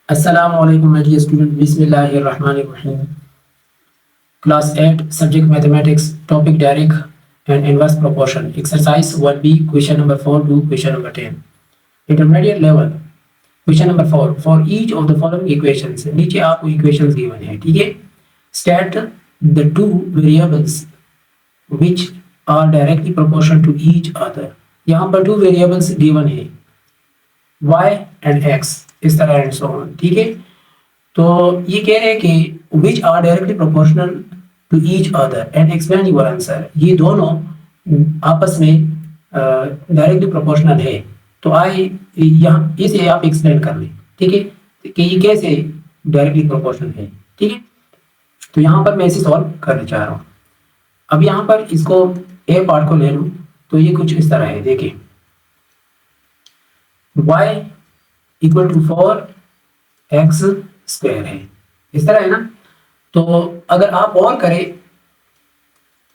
Assalamualaikum my dear student. Bismillahirrahmanirrahim. Class 8 subject mathematics topic direct and inverse proportion exercise 1b question number 4 to question number 10 intermediate level question number 4 for each of the following equations नीचे आपको equations given है ठीक है state the two variables which are directly proportional to each other यहाँ पर two variables given है y and x इस तरह एंड सो ऑन ठीक है तो ये कह रहे हैं कि which are directly proportional to each other and explain your answer ये दोनों आपस में डायरेक्टली प्रोपोर्शनल है तो आए यहाँ इसे आप एक्सप्लेन कर लें ठीक है कि ये कैसे डायरेक्टली प्रोपोर्शनल है ठीक है तो यहाँ पर मैं इसे सॉल्व करना चाह रहा हूँ अब यहाँ पर इसको ए पार्ट को ले लूँ तो ये कुछ इस तरह है देखिए y equal to 4x square है इस तरह है ना तो अगर आप और करें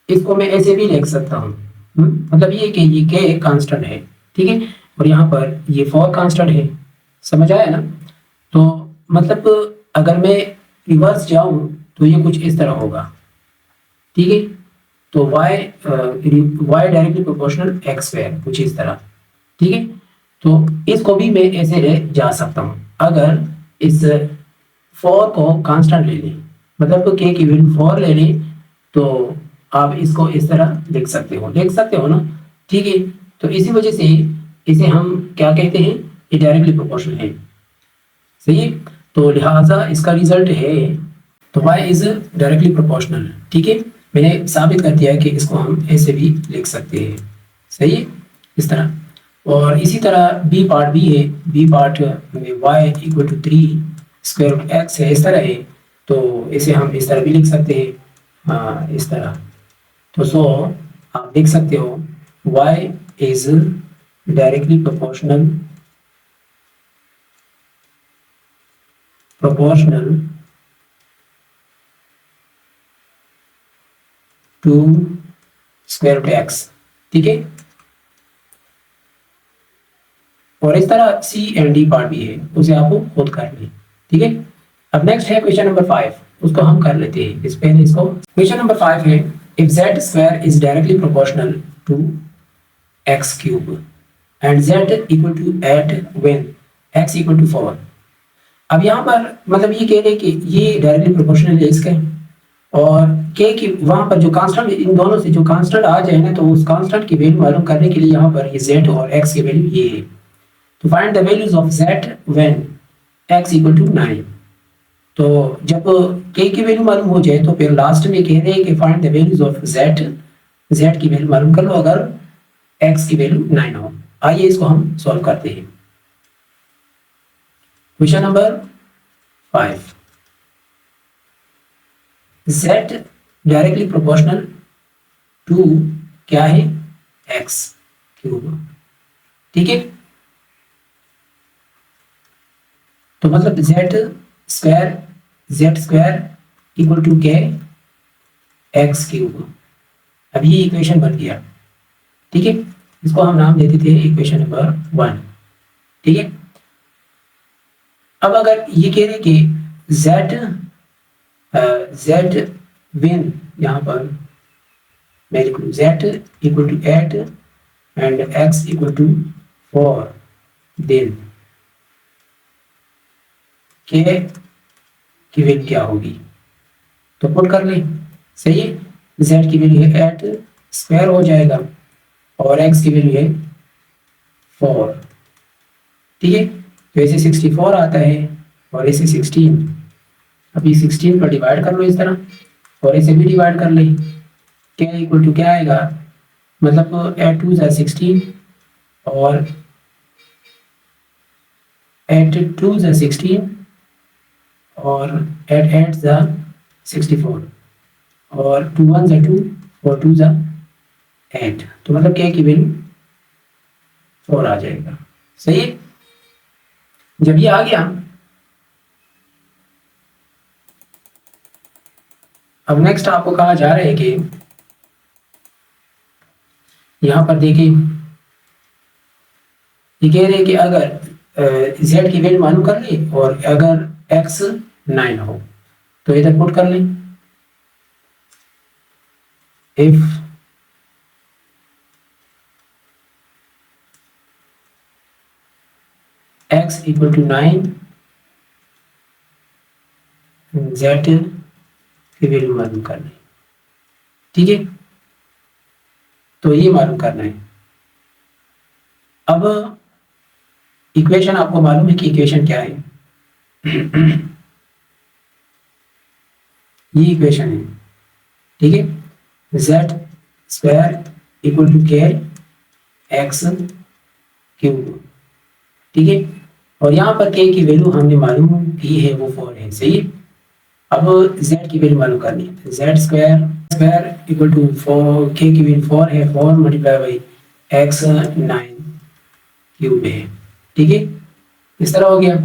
इसको मैं ऐसे भी लिख सकता हूँ मतलब ये कि ये k कांस्टेंट है ठीक है और यहाँ पर ये 4 कांस्टेंट है समझ आया ना तो मतलब अगर मैं रिवर्स जाऊँ तो ये कुछ इस तरह होगा ठीक है तो y directly proportional x square कुछ इस तरह ठीक है तो इसको भी मैं ऐसे ले जा सकता हूँ अगर इस 4 को कांस्टेंट ले लें मतलब तो k की वैल्यू 4 ले लें तो आप इसको इस तरह लिख सकते हो ना ठीक है तो इसी वजह से इसे हम क्या कहते हैं ये डायरेक्टली प्रोपोर्शनल है सही है तो लिहाजा इसका रिजल्ट है तो y इज डायरेक्टली प्रोपोर्शनल ठीक है मैंने साबित कर दिया है कि इसको हम ऐसे भी लिख सकते हैं सही है इस तरह और इसी तरह बी पार्ट भी है बी पार्ट में y equal to 3 square root x है इस तरह है तो इसे हम इस तरह भी लिख सकते हैं इस तरह तो सो आप देख सकते हो y is directly proportional to square root x ठीक है और इस तरह सी एंड डी पार्ट भी है उसे आपको खुद कर लें ठीक है अब नेक्स्ट है क्वेश्चन नंबर 5 उसको हम कर लेते हैं इस पहले इसको क्वेश्चन नंबर 5 है if z square is directly proportional to x cube and z equal to 8 when x equal to 4 अब यहाँ पर मतलब ये कह रहे हैं कि ये डायरेक्टली प्रोपोर्शनल है इसके और k की वहां पर जो कांस्टेंट इन दोनों से जो कांस्टेंट आ जाए ना तो उस कांस्टेंट की वैल्यू मालूम करने के लिए यहाँ पर ये z और x की वैल्यू ये है तो find the values of z when x equal to 9 तो जब k की वैल्यू मालूम हो जाए तो फिर लास्ट में कह रहे हैं कि find the values of z की वैल्यू मालूम कर लो अगर x की वैल्यू 9 हो आइए इसको हम सॉल्व करते हैं question number 5 z directly proportional to क्या है x क्यूब ठीक है तो मतलब z स्क्वायर इक्वल टू के एक्स क्यूब अब ये इक्वेशन बन गया ठीक है इसको हम नाम देते थे इक्वेशन नंबर 1 ठीक है अब अगर ये कह रहे कि z विन यहाँ पर मैं लिख लूँ z equal to 8 and x equal to 4 then K की वैल्यू क्या होगी तो पुट कर लें सही है z की वैल्यू है 8 स्क्वायर हो जाएगा और x की वैल्यू है 4 ठीक है तो ऐसे 64 आता है और ऐसे 16 अभी 16 पर डिवाइड कर लो इस तरह और ऐसे भी डिवाइड कर लें क्या इक्वल टू क्या आएगा मतलब 8 2 ज़ा 16 और 8 2 ज़ा 16 और 8 8 ज़ा 64 और 2 1 ज़ा 2 और 2 ज़ा 8 तो मतलब k की वैल्यू 4 आ जाएगा सही है जब ये आ गया अब नेक्स्ट आपको कहा जा रहा है कि यहाँ पर देखिए ये कह रहे हैं कि अगर z की वैल्यू मालूम कर ली, और अगर x 9 हो तो इधर पुट कर लें। If x equal to 9, z की वैल्यू मालूम करना है। ठीक है, तो ये मालूम करना है। अब इक्वेशन आपको मालूम है कि इक्वेशन क्या है। ये इक्वेशन है, ठीक है, z स्क्वायर इक्वल टू के एक्स क्यूब, ठीक है, और यहाँ पर k की वैल्यू हमने मालूम की है, वो 4 है, सही है। अब z की वैल्यू मालूम करनी है, z square equal to 4, k की वैल्यू 4 है, 4 मल्टीप्लाई बाई x 9 क्यूब है, ठीक है, इस तरह हो गया।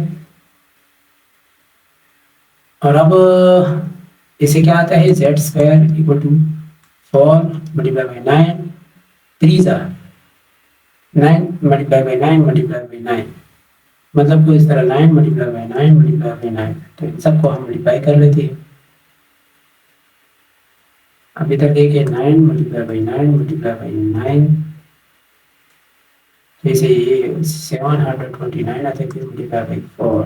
और अब इसे क्या आता है, z square equal to 4 multiply by 9, 3 ज़ा 9 मल्टीप्लाई बाई 9 मल्टीप्लाई बाई 9, मतलब को इस तरह 9 मल्टीप्लाई बाई 9 मल्टीप्लाई बाई 9, तो इन सबको हम मल्टीप्लाई कर लेते हैं। अब इधर देखिए 9 मल्टीप्लाई बाई 9 मल्टीप्लाई बाई 9, जैसे ये 729 आता है, फिर मल्टीप्लाई बाई 4,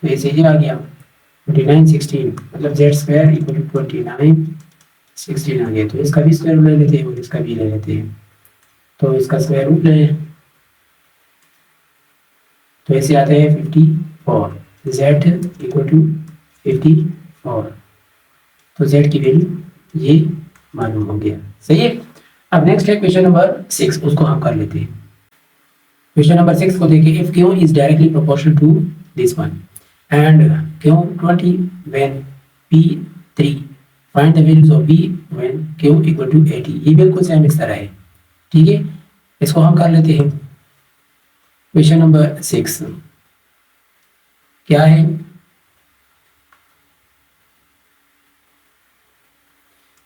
तो ऐसे ये आ गया 29 16, मतलब z स्क्वायर इक्वल टू 29 16 आ गया। तो इसका भी स्क्वायर रूट ले लेते हैं और इसका भी ले लेते हैं, तो इसका स्क्वायर रूट ले, तो ऐसे आता है 54, z इक्वल टू 54, तो z की वैल्यू ये मालूम हो गया, सही है। अब नेक्स्ट है क्वेश्चन नंबर 6, उसको हम कर लेते हैं। क्वेश्चन नंबर 6 को देखिए, if q is directly proportional to this one and q 20 when p 3, find the values of p when q equal to 80। ये बिल्कुल सेम इस तरह है, ठीक है, इसको हम कर लेते हैं। क्वेश्चन नंबर 6 क्या है,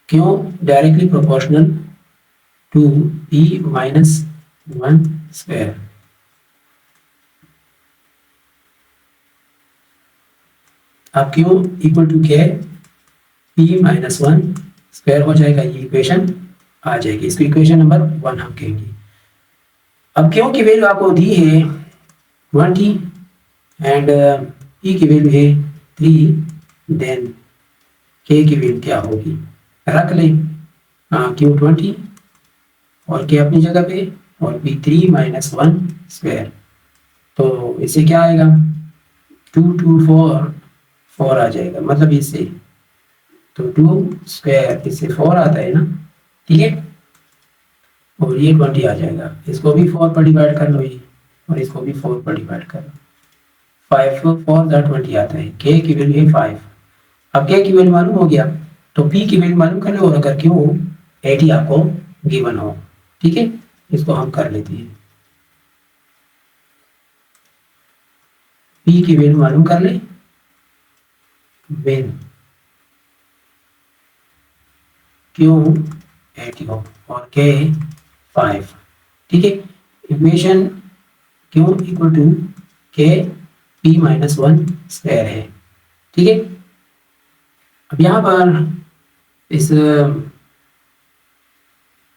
q directly proportional to p minus 1 square. अब q इक्वल टू क्या है, p माइनस 1 स्क्वायर हो जाएगा, ये इक्वेशन आ जाएगी, इसको इक्वेशन नंबर 1 हम कहेंगे। अब q की वैल्यू आपको दी है 20 एंड p की वैल्यू है 3, देन k की वैल्यू क्या होगी, रख लें q 20 और k अपनी जगह पे, और p 3 माइनस 1 स्क्वायर, तो इससे क्या आएगा 2 2 4 आ जाएगा, मतलब इससे तो 2 स्क्वायर इससे 4 आता है ना, ठीक है, और ये 20 आ जाएगा, इसको भी 4 पर डिवाइड कर लो ये, और इसको भी 4 पर डिवाइड कर लो, 5 4 20 आता है, k की वैल्यू है 5। अब k की वैल्यू मालूम हो गया, तो p की वैल्यू मालूम कर लो, और अगर q 80 आपको गिवन हो, ठीक है, इसको हम कर लेते हैं। p की वैल्यू मालूम कर ले व्हेन q 80 हो और k 5, ठीक है, equation q equal to k p minus 1 square है, ठीक है। अब यहाँ पर इस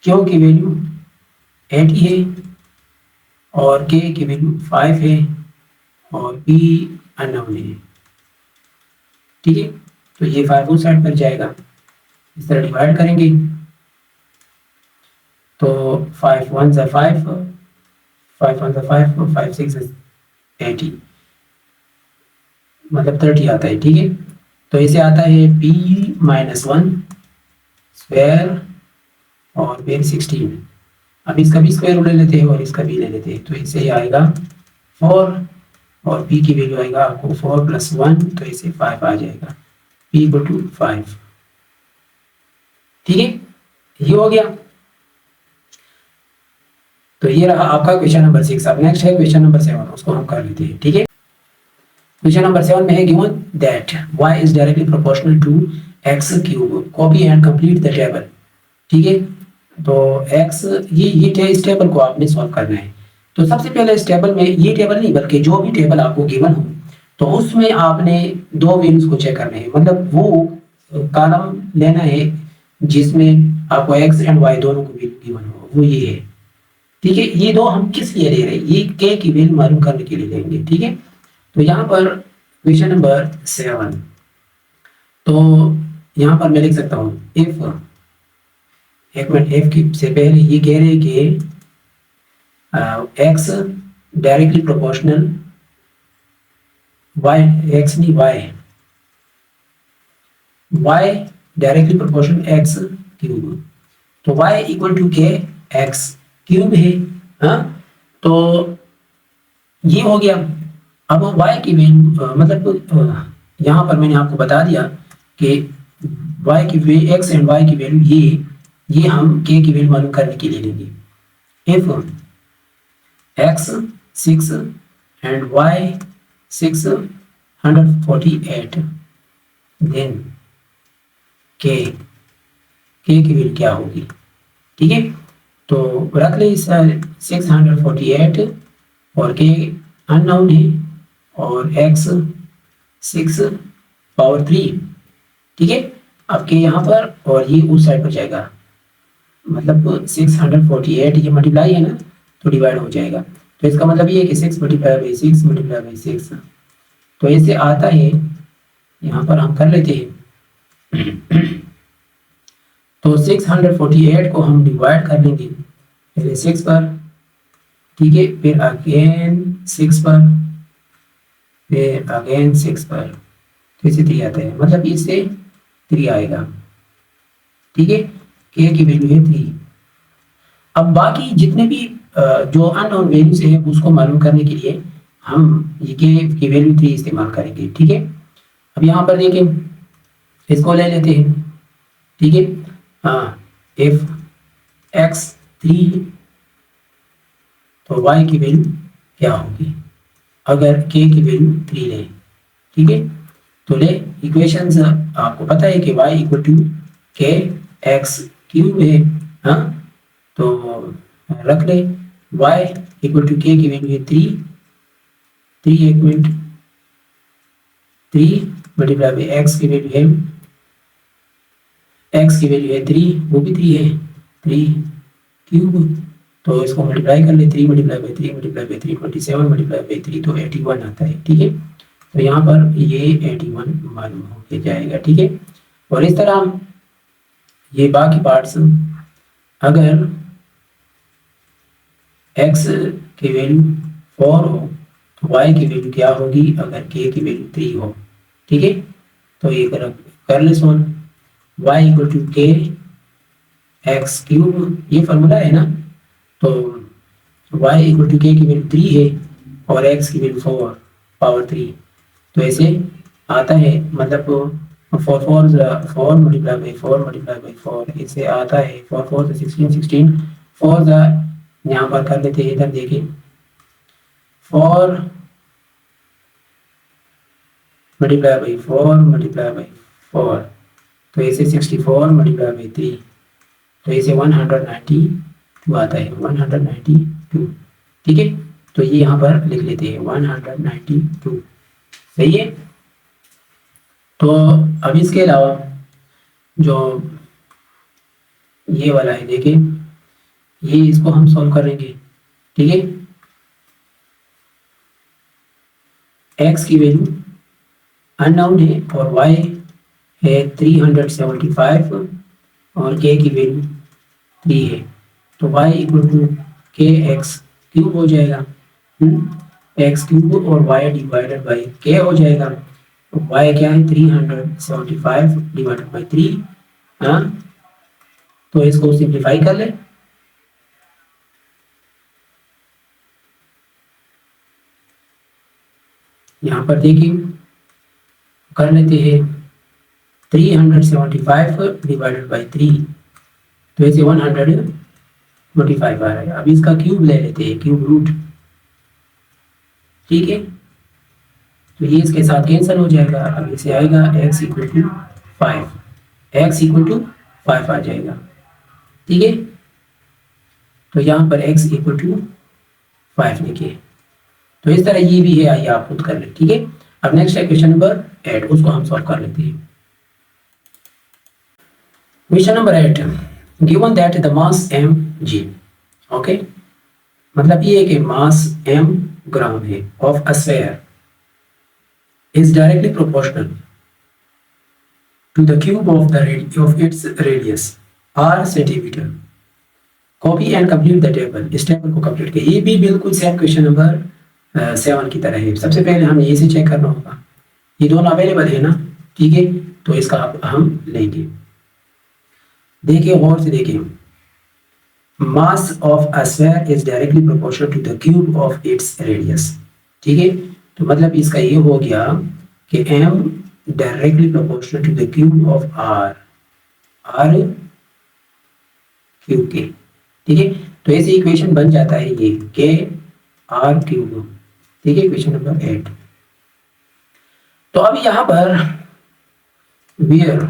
q की वैल्यू 80 है और k की वैल्यू 5 है और p अननोन है, ठीक है, तो ये 5 उस साइड पर जाएगा, इस तरह डिवाइड करेंगे, तो 5 1 ज़ा 5, 5 1 ज़ा 5, 5 6 80, मतलब 30 आता है, ठीक है, तो इसे आता है p माइनस 1 स्क्वायर और फिर 16। अब इसका भी स्क्वायर ले लेते हैं और इसका भी ले लेते हैं, तो इसे आएगा 4 और p की वैल्यू आएगा आपको 4 प्लस 1, तो इसे 5 आ जाएगा, p इक्वल टू 5, ठीक है, ये हो गया। तो ये रहा आपका क्वेश्चन नंबर 6। अब नेक्स्ट है क्वेश्चन नंबर 7, उसको हम कर लेते हैं, ठीक है। क्वेश्चन नंबर 7 में है given that y is directly proportional to x cube, copy and complete the table, ठीक है, तो x ये इस टेबल को आपने सॉल्व करना है। तो सबसे पहले इस टेबल में, ये टेबल नहीं बल्कि जो भी टेबल आपको गिवन हो, तो उसमें आपने दो वैल्यूज को चेक करने हैं, मतलब वो कॉलम लेना है जिसमें आपको एक्स एंड वाई दोनों को वैल्यू गिवन हो, वो ये है। ठीक है, ये दो हम किस लिए ले रहे हैं, ये के की वैल्यू मालूम करने के लिए लेंगे। ठीक है, तो यहाँ पर क्वेश्चन नंबर 7, तो यहाँ पर मैं लिख सकता हूँ इफ, एक मिनट, एफ की से पहले ये कह रहे हैं कि x directly proportional y, x नहीं y directly proportional x cube, तो वाई इक्वल टू के एक्स क्यूब है। हाँ, तो ये हो गया। अब वाई की वैल्यू मतलब यहाँ पर मैंने आपको बता दिया कि वाई की एक्स एंड वाई की वैल्यू ये हम के की वैल्यू मालूम करने के लिए लेंगे। If x 6 and y 648, then k की वैल्यू क्या होगी। ठीक है, तो रख ले 648 और k अननोन है और x 6 पावर 3। ठीक है, अब के यहाँ पर और ये उस साइड पर जाएगा, मतलब 648 ये मल्टीप्लाई है ना, तो डिवाइड हो जाएगा। तो इसका मतलब ये है कि 6 मल्टीप्लाई बाई 6 मल्टीप्लाई बाई 6, तो ऐसे आता है। यहाँ पर हम कर लेते हैं तो 648 को हम डिवाइड कर लेंगे पहले 6 पर, ठीक है, फिर अगेन 6 पर, फिर अगेन 6 पर, तो इसे 3 आता है, मतलब इससे 3 आएगा। ठीक है, के की वैल्यू है 3। अब बाकी जितने भी जो अननोन वैल्यूज है उसको मालूम करने के लिए हम ये के की वैल्यू 3 इस्तेमाल करेंगे। ठीक है, अब यहाँ पर देखें, इसको ले लेते हैं। ठीक है, हाँ, इफ x 3, तो y की वैल्यू क्या होगी अगर k की वैल्यू 3 ले। ठीक है, तो ले इक्वेशंस आपको पता है कि y इक्वल टू के एक्स क्यूब है। हाँ, तो रख ले y इक्वल टू के की वैल्यू है 3, एक मिनट, 3 मल्टीप्लाई बाई एक्स की वैल्यू है, एक्स की वैल्यू है 3, वो भी 3 है, 3 क्यूब, तो इसको मल्टीप्लाई कर ले, 3 multiply by 3 multiply by 3 27 multiply by 3, तो 81 आता है। ठीक है, तो यहाँ पर ये 81 मालूम हो जाएगा। ठीक है, और इस तरह ये बाकी पार्ट्स, अगर x की वैल्यू 4 हो तो y की वैल्यू क्या होगी अगर k की वैल्यू 3 हो। ठीक है, तो ये कर ले सोल्व, y इक्वल टू के एक्स क्यूब, ये फॉर्मूला है ना, तो y इक्वल टू के की वैल्यू 3 है और x की वैल्यू 4 पावर 3, तो ऐसे आता है, मतलब 4 मल्टीप्लाई बाई 4 मल्टीप्लाई बाई 4, इससे आता है 4 4 16 4 यहाँ पर कर लेते हैं, इधर देखिए 4 मल्टीप्लाई बाई 4 मल्टीप्लाई बाई 4, तो ऐसे 64 मल्टीप्लाई बाई 3, तो ऐसे 192 आता है, 192। ठीक है, तो ये यहाँ पर लिख लेते हैं 192, सही है। तो अब इसके अलावा जो ये वाला है, देखिए ये इसको हम सॉल्व करेंगे। ठीक है, x की वैल्यू अननोन है और y है 375 और k की वैल्यू 3 है, तो y इक्वल टू के एक्स क्यूब हो जाएगा, एक्स क्यूब और y डिवाइडेड बाई k हो जाएगा, तो y क्या है 375 डिवाइडेड बाई 3। हाँ, तो इसको सिंप्लीफाई कर ले, यहाँ पर देखिए कर लेते हैं 375 डिवाइडेड बाई 3, तो ऐसे 125 आ रहा है। अब इसका क्यूब ले लेते हैं, क्यूब रूट। ठीक है, तो ये इसके साथ कैंसिल हो जाएगा, अब इसे आएगा x equal to 5, x equal to 5 आ जाएगा। ठीक है, तो यहाँ पर x इक्वल टू 5 लिखिए। तो इस तरह ये भी है, आइए आप खुद कर लें, ठीक है। अब नेक्स्ट है क्वेश्चन नंबर 8, उसको हम सॉल्व कर लेते हैं। Question number 8, given that the mass mg, okay, मतलब ये है कि मास m ग्राम है of a sphere is directly proportional to the cube of its radius r centimetre. Copy and complete the table, इस table को complete करिए। ये भी बिल्कुल सेम क्वेश्चन नंबर 7 की तरह है। सबसे पहले हमें ये से चेक करना होगा, ये दोनों अवेलेबल है ना, ठीक है, तो इसका हम लेंगे। देखिए गौर से देखिए, mass of a sphere is directly proportional to the cube of its radius, ठीक है। तो मतलब इसका ये हो गया कि m directly proportional to the cube of r cube के, ठीक है। तो ऐसे इक्वेशन बन जाता है ये के आर क्यूब, ठीक है, क्वेश्चन नंबर 8। तो अब यहाँ पर वियर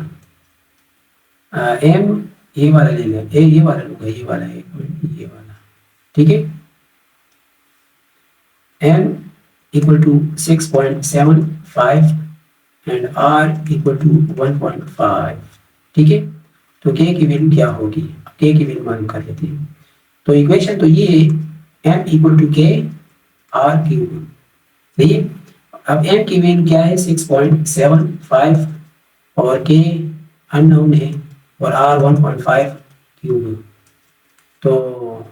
एम ये वाला ले लें, ये वाला लूंगा, ये वाला है, ये वाला, ठीक है। M equal to 6.75 and R equal to 1.5, ठीक है। तो के की वैल्यू क्या होगी, के की वैल्यू मालूम कर लेते हैं। तो इक्वेशन तो ये m इक्वल टू के आर क्यूब, सही है। अब m की वैल्यू क्या है 6.75 और k अननोन है और r 1.5 क्यूब, तो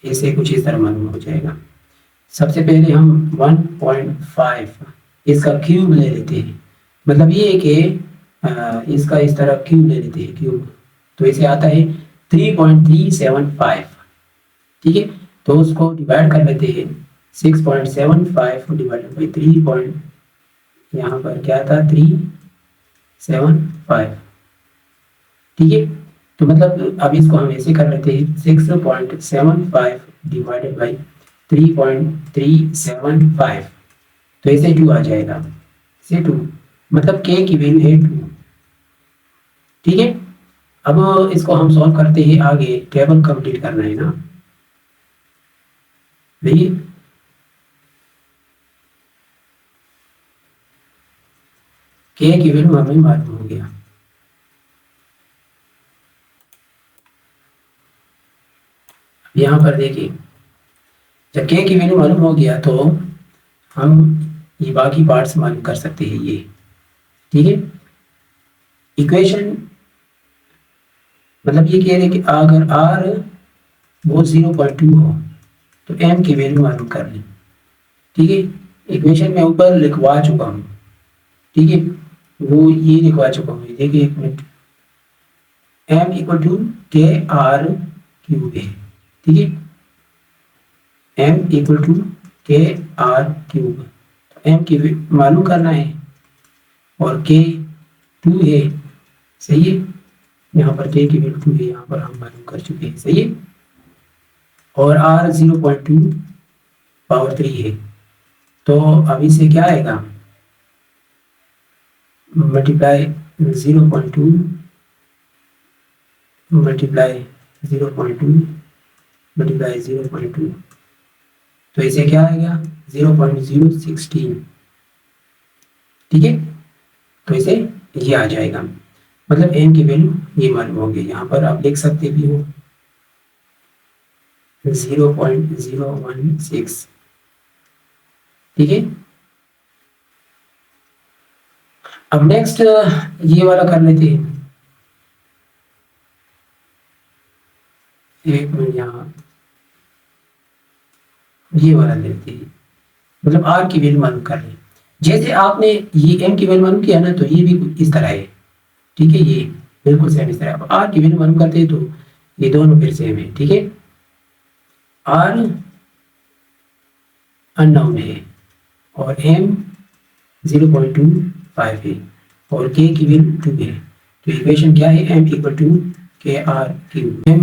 ऐसे कुछ इस तरह मालूम हो जाएगा। सबसे पहले हम 1.5 इसका क्यूब ले लेते हैं, मतलब ये है कि इसका इस तरह क्यूब ले लेते हैं, क्यूब, तो इसे आता है 3.375, ठीक है। तो उसको डिवाइड कर लेते हैं, 6.75 डिवाइडेड बाई 3 यहाँ पर क्या था 375, ठीक है। तो मतलब अब इसको हम ऐसे कर लेते हैं 6.75 डिवाइडेड बाई 3.375, तो ऐसे 2 आ जाएगा, से 2, मतलब k की वैल्यू है 2, ठीक है। अब इसको हम सॉल्व करते हैं, आगे टेबल कंप्लीट करना है ना, देखिए k की वैल्यू हमें मालूम हो गया। यहाँ पर देखिए, जब k की वैल्यू मालूम हो गया तो हम ये बाकी पार्ट्स मालूम कर सकते हैं, ये, ठीक है। इक्वेशन मतलब ये कह रहे कि अगर r वो 0.2 हो तो m की वैल्यू मालूम कर लें, ठीक है। इक्वेशन में ऊपर लिखवा चुका हूँ, ठीक है, वो ये लिखवा चुका हूँ, देखिए एक मिनट, m इक्वल टू के आर क्यूब है, ठीक है, m इक्वल टू के आर क्यूब, m की मालूम करना है और k 2 है, सही है। यहाँ पर k की वैल्यू 2 है, यहाँ पर हम मालूम कर चुके हैं, सही है। और r 0.2 पावर 3 है, तो अभी से क्या आएगा, मल्टीप्लाई 0.2 मल्टीप्लाई 0.2 मल्टीप्लाई 0.2, तो इसे क्या आएगा 0.016, ठीक है। तो इसे ये आ जाएगा, मतलब m की वैल्यू ये मालूम होगी। यहाँ पर आप लिख सकते भी हो 0.016, ठीक है। अब नेक्स्ट ये वाला कर लेते हैं, एक मिनट, यहाँ ये वाला लेते हैं, मतलब r की वैल्यू मालूम कर लें। जैसे आपने ये m की वैल्यू मालूम किया ना, तो ये भी इस तरह है, ठीक है, ये बिल्कुल सेम इस तरह। अब r की वैल्यू मालूम करते हैं तो ये दोनों फिर सेम है, ठीक है। r अननोन है और m 0.25 है और k की वैल्यू 2 है, तो इक्वेशन क्या है, m इक्वल टू के आर क्यूब। m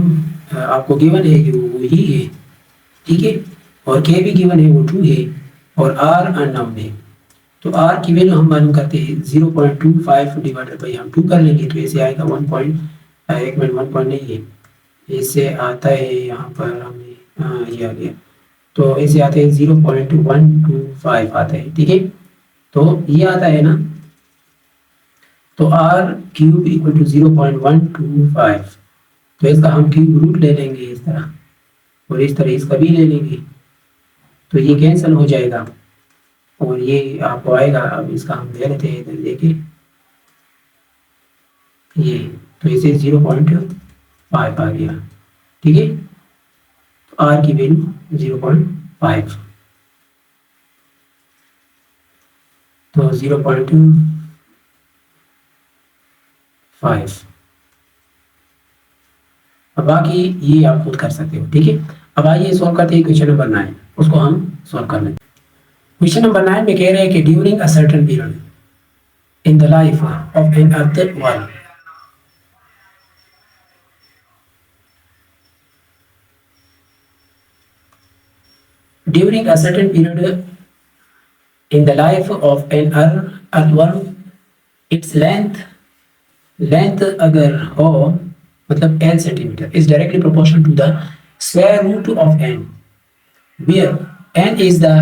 आपको गिवन है कि वो ही है, ठीक है, और k भी गिवन है वो 2 है और r अननोन है। तो r की वैल्यू हम मालूम करते हैं 0.25 डिवाइडेड बाई हम 2 कर लेंगे, तो ऐसे आएगा 1 पॉइंट नहीं है, इससे आता है यहाँ पर हमें ये आ गया तो ऐसे आते हैं 0.125 आते हैं, ठीक है। तो ये आता है ना, तो आर क्यूब इक्वल टू 0.125, तो इसका हम क्यूब रूट ले लेंगे इस तरह, और इस तरह इसका भी ले लेंगे, तो ये कैंसिल हो जाएगा और ये आपको आएगा। अब इसका हम ले लेते हैं इधर, देखिए ये, तो इसे 0.5 आ गया, ठीक है। तो आर की वैल्यू 0.5, तो 0.5। अब बाकी ये आप खुद कर सकते हो, ठीक है। अब आइए सॉल्व करते हैं क्वेश्चन नंबर 9, उसको हम सॉल्व कर लेते हैं। क्वेश्चन नंबर 9 में कह रहे हैं कि during a certain period in the life of an earthworm, during a certain period in the life of an earthworm, its length अगर हो मतलब n centimetre is directly proportional to the square root of n, where n is the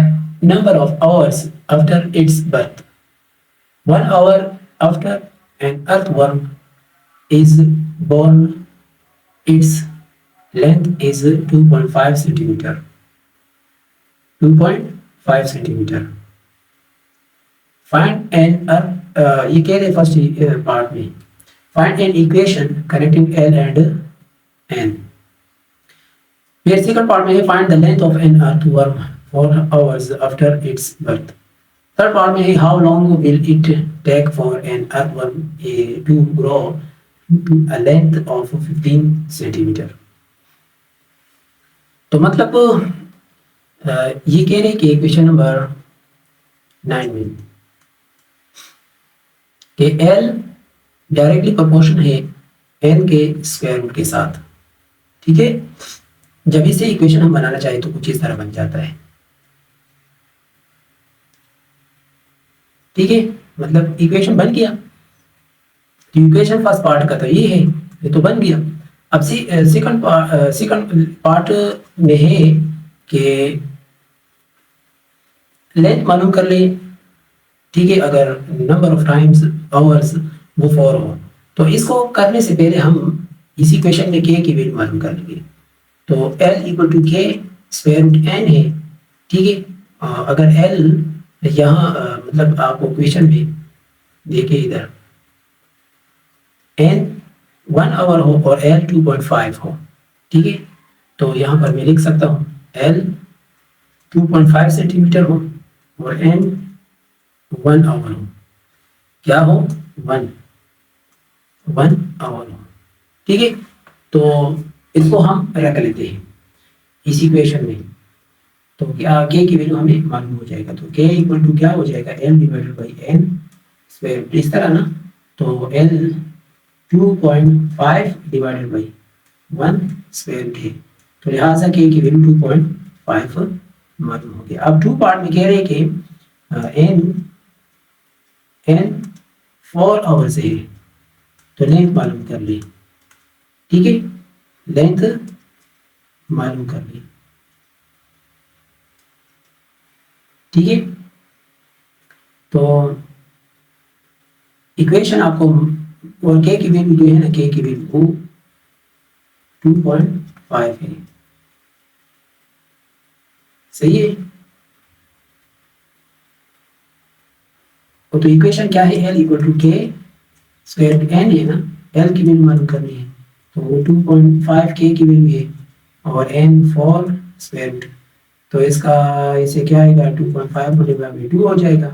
number of hours after its birth. 1 hour after an earthworm is born, its length is 2.5 centimeter. 2.5 centimetre. Find an ये कह रहे first part में, find an equation connecting L and N. फिर second part में है find the length of an earthworm 4 hours after its birth. Third part में है how long will it take for an earthworm to grow to a length of 15 centimetre. तो मतलब ये कह रहे कि क्वेश्चन नंबर 9 में कि L डायरेक्टली प्रोपोर्शन है n के स्क्वायर रूट के साथ, ठीक है। जब इसे इक्वेशन हम बनाना चाहे तो कुछ इस तरह बन जाता है, ठीक है। मतलब इक्वेशन बन गया, तो इक्वेशन फर्स्ट पार्ट का तो ये है, ये तो बन गया। अब सेकंड पार्ट में है कि लेंथ मालूम कर ले, ठीक है। अगर नंबर ऑफ टाइम्स आवर्स वो 4 हो, तो इसको करने से पहले हम इसी क्वेश्चन में k की वैल्यू मालूम कर लेंगे। तो L equal to k square root n है, ठीक है। अगर L यहाँ मतलब आपको क्वेश्चन में देखिए इधर n 1 आवर हो और L 2.5 हो, ठीक है। तो यहाँ पर मैं लिख सकता हूँ L 2.5 सेंटीमीटर हो और n 1 आवर हो, क्या हो 1 आवर हो, ठीक है। तो इसको हम रख लेते हैं इस इक्वेशन में, तो क्या k की वैल्यू हमें मालूम हो जाएगा। तो k इक्वल टू क्या हो जाएगा l divided by n square, इस तरह ना। तो l 2.5 डिवाइडेड बाई 1 स्क्वायर है, तो लिहाजा k की वैल्यू 2.5 मालूम हो गया। अब टू पार्ट में कह रहे हैं कि n 4 आवर्स है, तो लेंथ मालूम कर ले, ठीक है। लेंथ मालूम कर ले, ठीक है। तो इक्वेशन आपको, और k की वैल्यू जो है ना, k की वैल्यू 2.5 है, सही है। तो इक्वेशन क्या है, L equal to k square root n है ना, L की वैल्यू मालूम करनी है, तो 2.5 k की वैल्यू है और n 4 स्क्वायर रूट, तो इसका इसे क्या आएगा 2.5 मल्टीप्लाई बाई 2 हो जाएगा।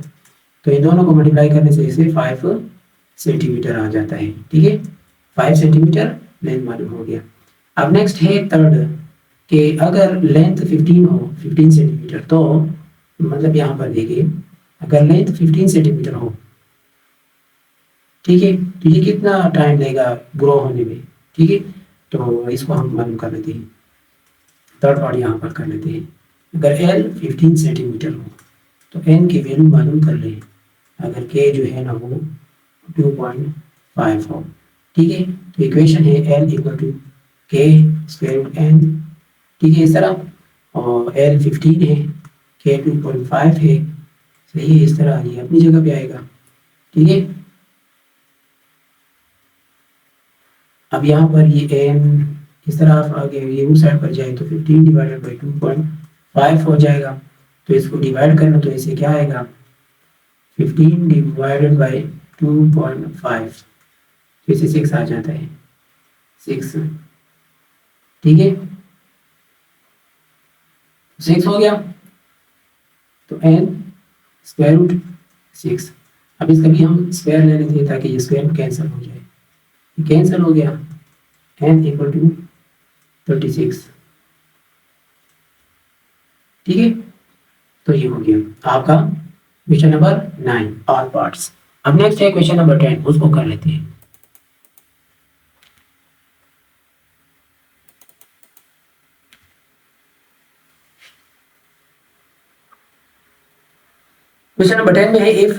तो इन दोनों को मल्टीप्लाई करने से इसे 5 सेंटीमीटर आ जाता है, ठीक है। 5 सेंटीमीटर लेंथ मालूम हो गया। अब नेक्स्ट है थर्ड, कि अगर लेंथ 15 हो, 15 सेंटीमीटर, तो मतलब यहाँ पर देखिए अगर लेंथ 15 सेंटीमीटर हो, ठीक है, तो ये कितना टाइम लेगा ग्रो होने में, ठीक है। तो इसको हम मालूम कर लेते हैं, थर्ड पार्ट यहाँ पर कर लेते हैं। अगर L 15 सेंटीमीटर हो तो n की वैल्यू मालूम कर लें, अगर k जो है ना वो 2.5 हो, ठीक है। तो इक्वेशन है L equal to k square root n, ठीक है, इस तरह। और एल 15 है, के 2.5 है, सही है। इस तरह ये अपनी जगह पे आएगा, ठीक है। अब यहाँ पर ये एन इस तरह आगे ये उस साइड पर जाए तो 15 डिवाइडेड बाई 2.5 हो जाएगा। तो इसको डिवाइड करना तो इसे क्या आएगा, 15 डिवाइडेड बाई 2.5, तो इसे 6 आ जाता है, 6, ठीक है। 6 हो गया, तो n स्क्वायर रूट 6। अब इसका भी हम स्क्वायर ले लेते हैं ताकि ये स्क्वायर कैंसिल हो जाए, ये कैंसिल हो गया, n इक्वल टू 36, ठीक है। तो ये हो गया आपका क्वेश्चन नंबर 9 ऑल पार्ट्स। अब नेक्स्ट है क्वेश्चन नंबर 10, उसको कर लेते हैं। क्वेश्चन नंबर 10 में है if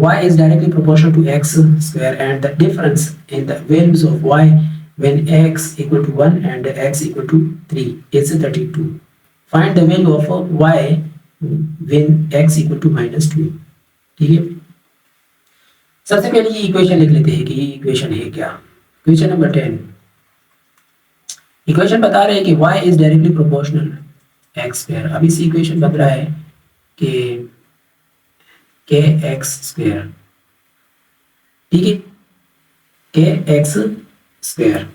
y is directly proportional to x square and the difference in the values of y when x equal to 1 and x equal to 3 is 32. Find the value of y when x equal to -2, ठीक है। सबसे पहले ये equation लिख लेते हैं कि ये इक्वेशन है क्या। क्वेश्चन नंबर 10 इक्वेशन बता रहे हैं कि y is directly proportional x square। अब इस इक्वेशन बन रहा है कि के एक्स स्क्वेयर, ठीक है, के एक्स स्क्वेयर।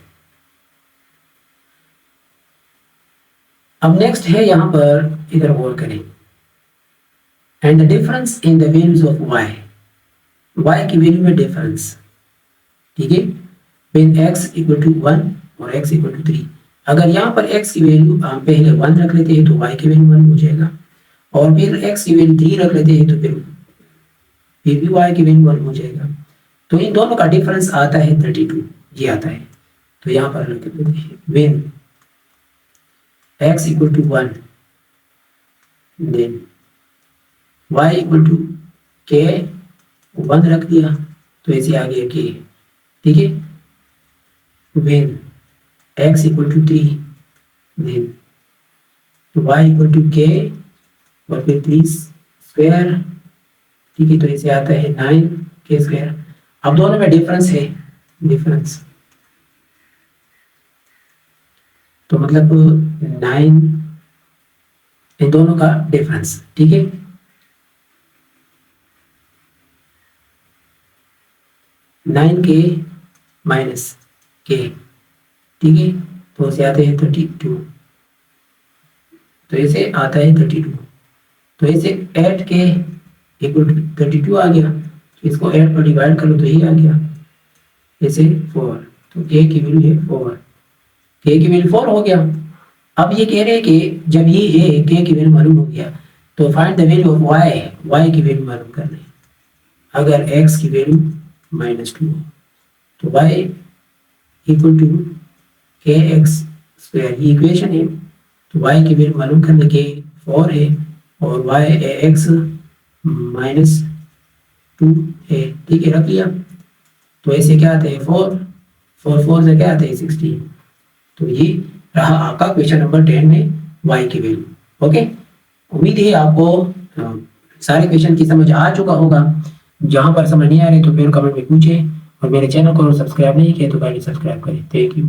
अब नेक्स्ट है यहां पर, इधर गौर करें, and the difference in the values of y, y की वैल्यू में डिफरेंस, ठीक है, व्हेन x इक्वल टू 1 और x इक्वल टू 3। अगर यहाँ पर x की वैल्यू हम पहले 1 रख लेते हैं तो y की वैल्यू 1 हो जाएगा, और फिर x की वैल्यू 3 रख लेते हैं तो फिर भी y की वैल्यू 1 हो जाएगा। तो इन दोनों का डिफरेंस आता है 32, ये आता है। तो यहाँ पर रख लेते हैं when x equal to 1 then y equal to K 1 रख दिया तो ऐसे आ गया के, ठीक है। When x equal to 3 then y equal to K और फिर 3 स्क्वायर, ठीक है। तो इसे आता है 9 के स्क्वायर। अब दोनों में डिफरेंस है, डिफरेंस तो मतलब 9 इन दोनों का डिफरेंस, ठीक है। नाइन के माइनस के, ठीक है, तो इसे आते हैं 32, तो इसे आता है 32। तो इसे 8 के इक्वल टू 32 आ गया, तो इसको 8 पर डिवाइड कर लो तो ये आ गया, इसे 4, तो के की वैल्यू है 4, के की वैल्यू 4 हो गया। अब ये कह रहे हैं कि जब ये है के की वैल्यू मालूम हो गया तो find the value of Y, Y की वैल्यू मालूम करना है। अगर x की वैल्यू -2 हो तो y इक्वल टू के एक्स स्क्वायर, ये इक्वेशन है। तो y की वैल्यू मालूम करने के 4 है और y x -2 है, ठीक है, रख लिया। तो ऐसे क्या आता है 4, 4 से क्या आता है 16। तो ये रहा आपका क्वेश्चन नंबर 10 में y की वैल्यू। ओके, उम्मीद है आपको सारे क्वेश्चन की समझ आ चुका होगा। जहां पर समझ नहीं आ रही तो फिर कमेंट में पूछें, और मेरे चैनल को सब्सक्राइब नहीं किया तो काइंडली सब्सक्राइब करें। Thank you.